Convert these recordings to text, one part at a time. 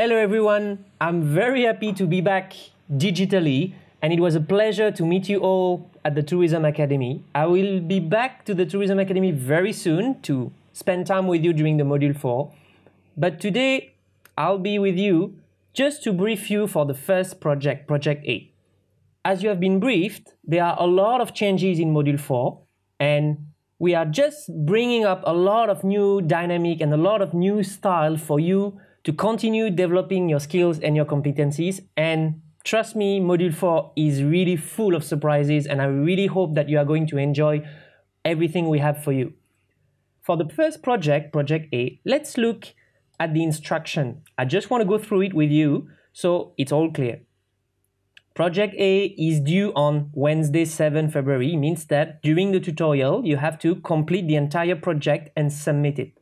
Hello everyone, I'm very happy to be back digitally and it was a pleasure to meet you all at the Tourism Academy. I will be back to the Tourism Academy very soon to spend time with you during the Module 4. But today I'll be with you just to brief you for the first project, Project A. As you have been briefed, there are a lot of changes in Module 4 and we are just bringing up a lot of new dynamic and a lot of new style for you to continue developing your skills and your competencies. And trust me, Module 4 is really full of surprises and I really hope that you are going to enjoy everything we have for you. For the first project, Project A, let's look at the instruction. I just want to go through it with you so it's all clear. Project A is due on Wednesday, 7 February, means that during the tutorial, you have to complete the entire project and submit it.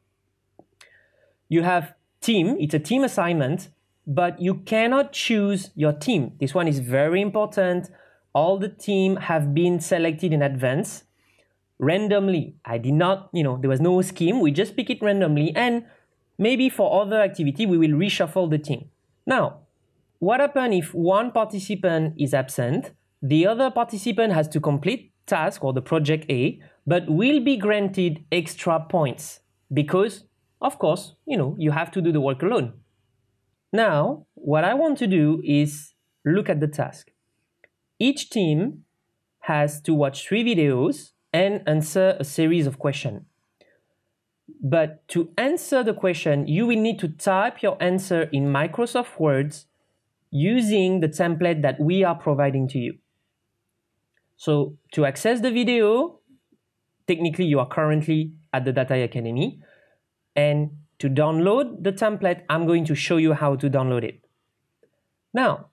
You have team, it's a team assignment, but you cannot choose your team. This one is very important. All the team have been selected in advance randomly. I did not, there was no scheme. We just pick it randomly. And maybe for other activity, we will reshuffle the team. Now, what happens if one participant is absent? The other participant has to complete task or the project A, but will be granted extra points because of course, you have to do the work alone. Now, what I want to do is look at the task. Each team has to watch 3 videos and answer a series of questions. But to answer the question, you will need to type your answer in Microsoft Word using the template that we are providing to you. So to access the video, technically you are currently at the Data Academy. And to download the template, I'm going to show you how to download it. Now,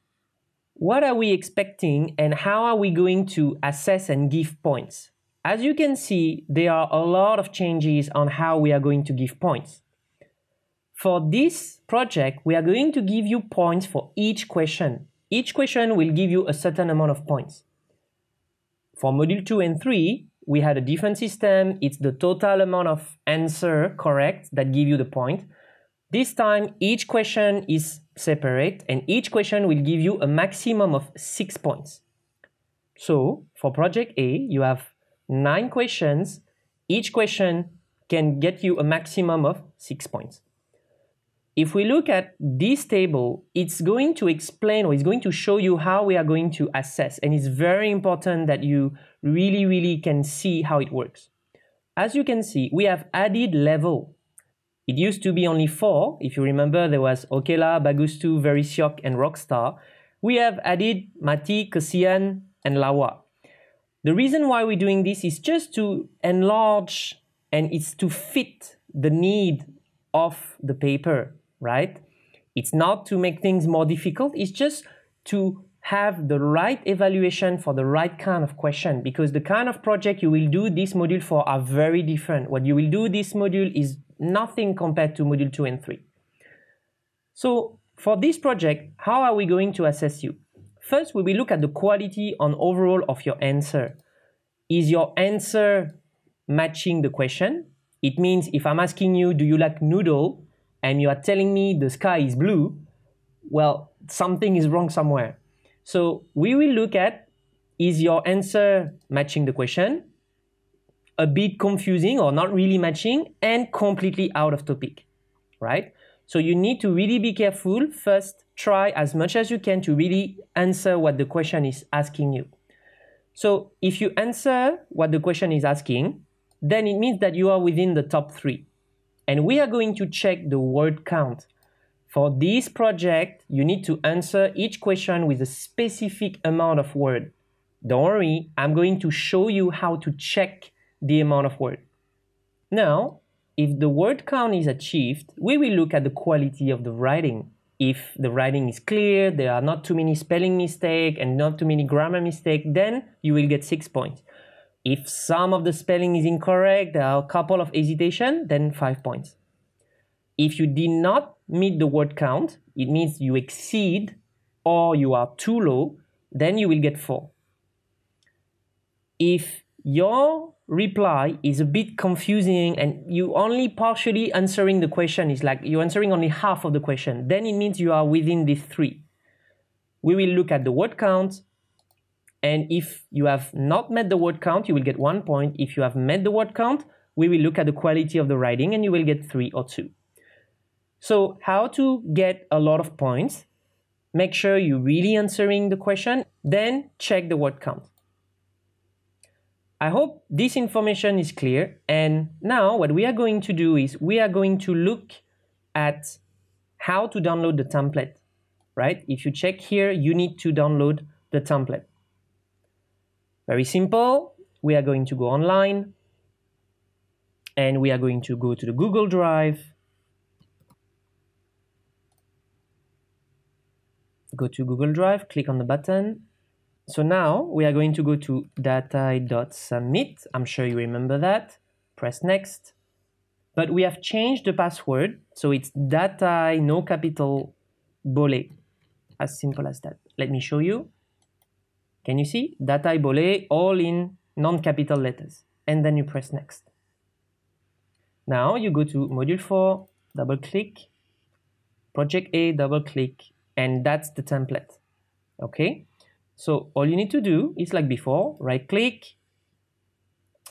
what are we expecting and how are we going to assess and give points? As you can see, there are a lot of changes on how we are going to give points. For this project, we are going to give you points for each question. Each question will give you a certain amount of points. For Module 2 and 3, we had a different system. It's the total amount of answer correct that give you the point. This time, each question is separate and each question will give you a maximum of 6 points. So for Project A, you have 9 questions. Each question can get you a maximum of 6 points. If we look at this table, it's going to explain or it's going to show you how we are going to assess. And it's very important that you really can see how it works. As you can see, we have added level. It used to be only 4. If you remember, there was Okela, Bagustu, Verisiok, and Rockstar. We have added Mati, Kesian, and Lawa. The reason why we're doing this is just to enlarge and it's to fit the need of the paper. Right? It's not to make things more difficult, it's just to have the right evaluation for the right kind of question because the kind of project you will do this module for are very different. What you will do this module is nothing compared to Module 2 and 3. So for this project, how are we going to assess you? First, we will look at the quality on overall of your answer. Is your answer matching the question? It means if I'm asking you, do you like noodle? And you are telling me the sky is blue, well, something is wrong somewhere. So we will look at, is your answer matching the question, a bit confusing or not really matching, and completely out of topic, right? So you need to really be careful. First, try as much as you can to really answer what the question is asking you. So if you answer what the question is asking, then it means that you are within the top 3. And we are going to check the word count. For this project, you need to answer each question with a specific amount of word. Don't worry, I'm going to show you how to check the amount of word. Now, if the word count is achieved, we will look at the quality of the writing. If the writing is clear, there are not too many spelling mistakes and not too many grammar mistakes, then you will get 6 points. If some of the spelling is incorrect, there are a couple of hesitation, then 5 points. If you did not meet the word count, it means you exceed or you are too low, then you will get 4. If your reply is a bit confusing and you only partially answering the question, is like you're answering only half of the question, then it means you are within these three. We will look at the word count, and if you have not met the word count, you will get 1 point. If you have met the word count, we will look at the quality of the writing and you will get 3 or 2. So how to get a lot of points? Make sure you're really answering the question, then check the word count. I hope this information is clear. And now what we are going to do is we are going to look at how to download the template, right? If you check here, you need to download the template. Very simple. We are going to go online and we are going to go to the Google Drive. Go to Google Drive, click on the button. So now we are going to go to datai.submit. I'm sure you remember that. Press next. But we have changed the password. So it's datai, no capital, Bollé. As simple as that. Let me show you. Can you see? Datai Bollé, all in non-capital letters. And then you press next. Now you go to module 4, double click, project A, double click, and that's the template. Okay? So all you need to do is like before, right click,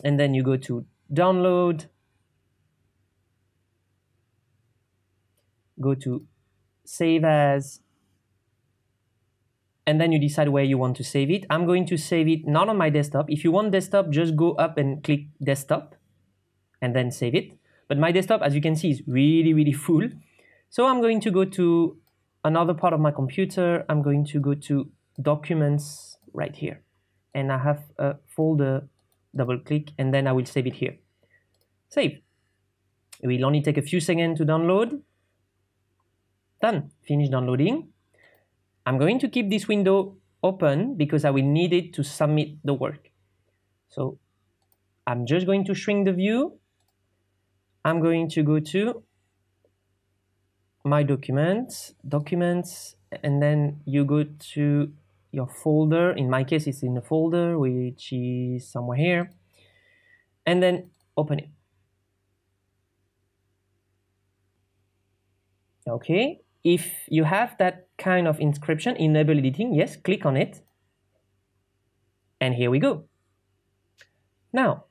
and then you go to download, go to save as, and then you decide where you want to save it. I'm going to save it not on my desktop. If you want desktop, just go up and click desktop and then save it. But my desktop, as you can see, is really, really full. So I'm going to go to another part of my computer. I'm going to go to documents right here. And I have a folder, double click, and then I will save it here. Save. It will only take a few seconds to download. Done. Finish downloading. I'm going to keep this window open because I will need it to submit the work. So I'm just going to shrink the view. I'm going to go to my documents, and then you go to your folder. In my case, it's in a folder, which is somewhere here. And then open it. Okay. If you have that kind of inscription, enable editing, yes, click on it. And here we go. Now,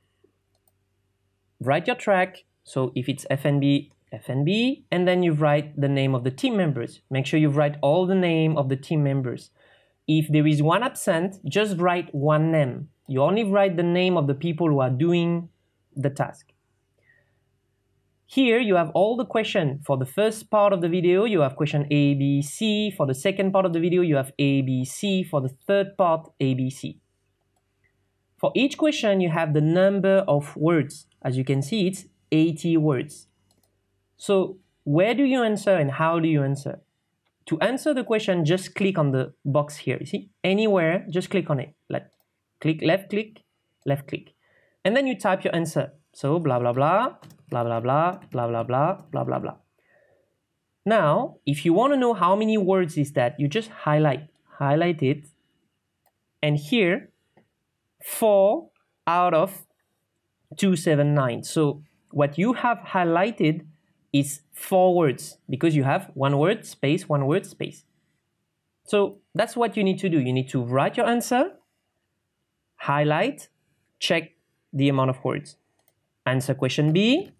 write your track. So if it's FNB, FNB, and then you write the name of the team members. Make sure you write all the name of the team members. If there is one absent, just write one name. You only write the name of the people who are doing the task. Here you have all the questions. For the first part of the video, you have question A, B, C. For the second part of the video, you have A, B, C. For the third part, A, B, C. For each question, you have the number of words. As you can see, it's 80 words. So where do you answer and how do you answer? To answer the question, just click on the box here. You see? Anywhere, just click on it. Click, left click, left click. And then you type your answer. So blah, blah, blah, blah, blah, blah, blah, blah, blah, blah, blah, blah. Now, if you want to know how many words is that, you just highlight it. And here, 4 out of 279. So what you have highlighted is 4 words because you have 1 word, space, 1 word, space. So that's what you need to do. You need to write your answer, highlight, check the amount of words. Answer question B,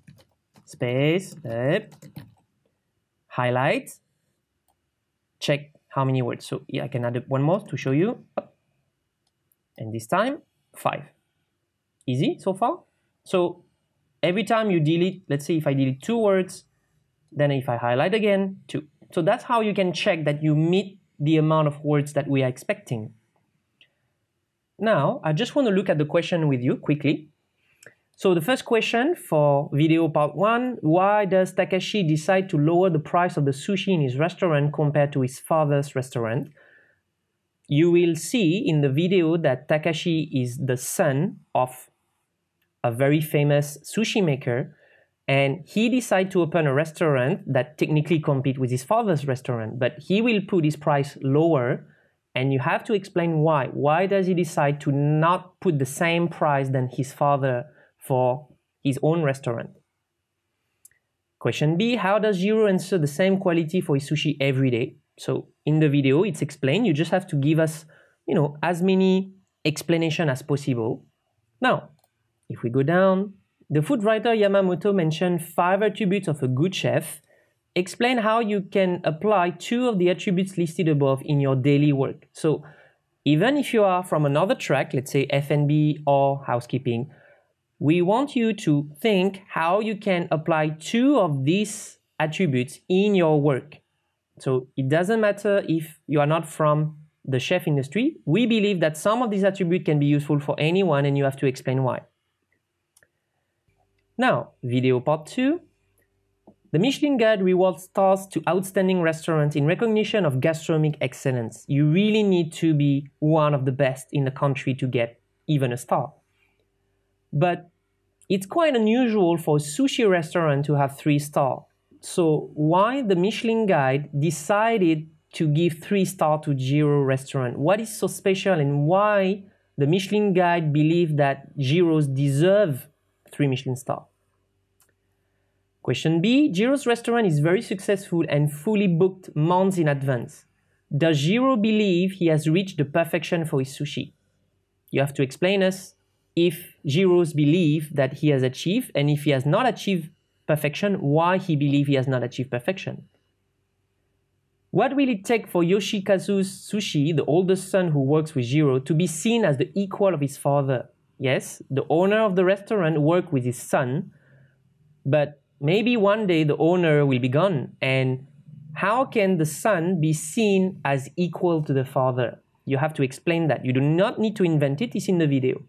space, highlight, check how many words. So yeah, I can add one more to show you. And this time, 5. Easy so far? So every time you delete, let's say if I delete 2 words, then if I highlight again, 2. So that's how you can check that you meet the amount of words that we are expecting. Now, I just want to look at the question with you quickly. So the first question for video part 1, why does Takashi decide to lower the price of the sushi in his restaurant compared to his father's restaurant? You will see in the video that Takashi is the son of a very famous sushi maker, and he decided to open a restaurant that technically competes with his father's restaurant, but he will put his price lower, and you have to explain why. Why does he decide to not put the same price than his father for his own restaurant. Question B, how does Jiro answer the same quality for his sushi every day? So in the video, it's explained. You just have to give us, as many explanations as possible. Now, if we go down, the food writer Yamamoto mentioned 5 attributes of a good chef. Explain how you can apply 2 of the attributes listed above in your daily work. So even if you are from another track, let's say F&B or housekeeping, we want you to think how you can apply 2 of these attributes in your work. So it doesn't matter if you are not from the chef industry. We believe that some of these attributes can be useful for anyone, and you have to explain why. Now, video part 2. The Michelin Guide rewards stars to outstanding restaurants in recognition of gastronomic excellence. You really need to be one of the best in the country to get even a star. But it's quite unusual for a sushi restaurant to have 3 stars. So why the Michelin Guide decided to give 3 stars to Jiro restaurant? What is so special, and why the Michelin Guide believe that Jiro's deserve 3 Michelin stars? Question B, Jiro's restaurant is very successful and fully booked months in advance. Does Jiro believe he has reached the perfection for his sushi? You have to explain us if Jiro's believe that he has achieved, and if he has not achieved perfection, why he believes he has not achieved perfection. What will it take for Yoshikazu's Sushi, the oldest son who works with Jiro, to be seen as the equal of his father? Yes, the owner of the restaurant worked with his son, but maybe one day the owner will be gone, and how can the son be seen as equal to the father? You have to explain that. You do not need to invent it, it's in the video.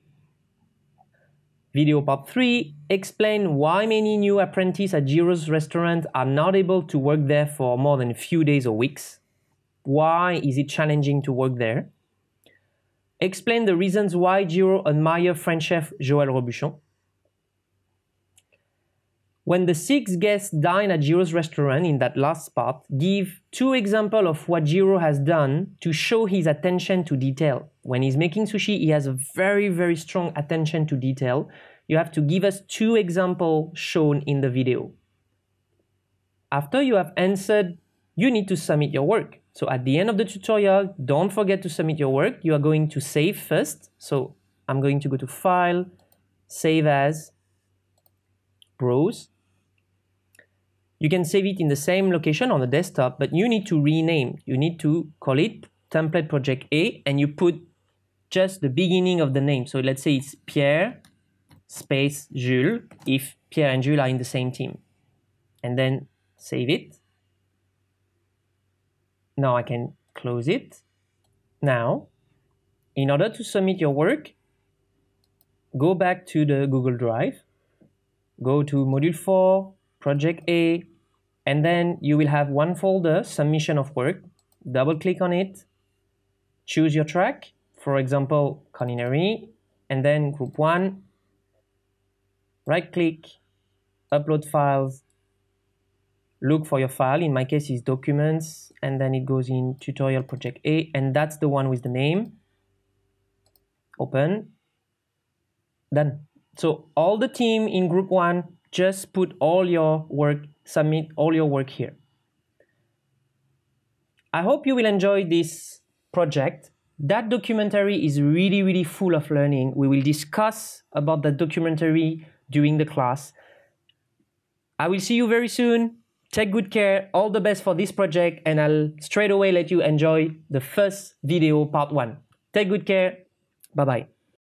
Video part 3, explain why many new apprentices at Jiro's restaurant are not able to work there for more than a few days or weeks. Why is it challenging to work there? Explain the reasons why Jiro admires French chef Joël Robuchon. When the 6 guests dine at Jiro's restaurant in that last part, give 2 examples of what Jiro has done to show his attention to detail. When he's making sushi, he has a very, very strong attention to detail. You have to give us 2 examples shown in the video. After you have answered, you need to submit your work. So at the end of the tutorial, don't forget to submit your work. You are going to save first. So I'm going to go to File, Save As, Browse. You can save it in the same location on the desktop, but you need to rename. You need to call it Template Project A, and you put just the beginning of the name. So let's say it's Pierre space Jules, if Pierre and Jules are in the same team. And then save it. Now I can close it. Now, in order to submit your work, go back to the Google Drive, go to Module 4, Project A, and then you will have one folder, Submission of Work. Double click on it, choose your track, for example, culinary, and then Group 1, right click, Upload Files, look for your file. In my case, it's Documents, and then it goes in Tutorial Project A, and that's the one with the name. Open, done. So all the team in Group 1, just put all your work, submit all your work here. I hope you will enjoy this project. That documentary is really, really full of learning. We will discuss about that documentary during the class. I will see you very soon. Take good care. All the best for this project, and I'll straight away let you enjoy the first video, part 1. Take good care. Bye-bye.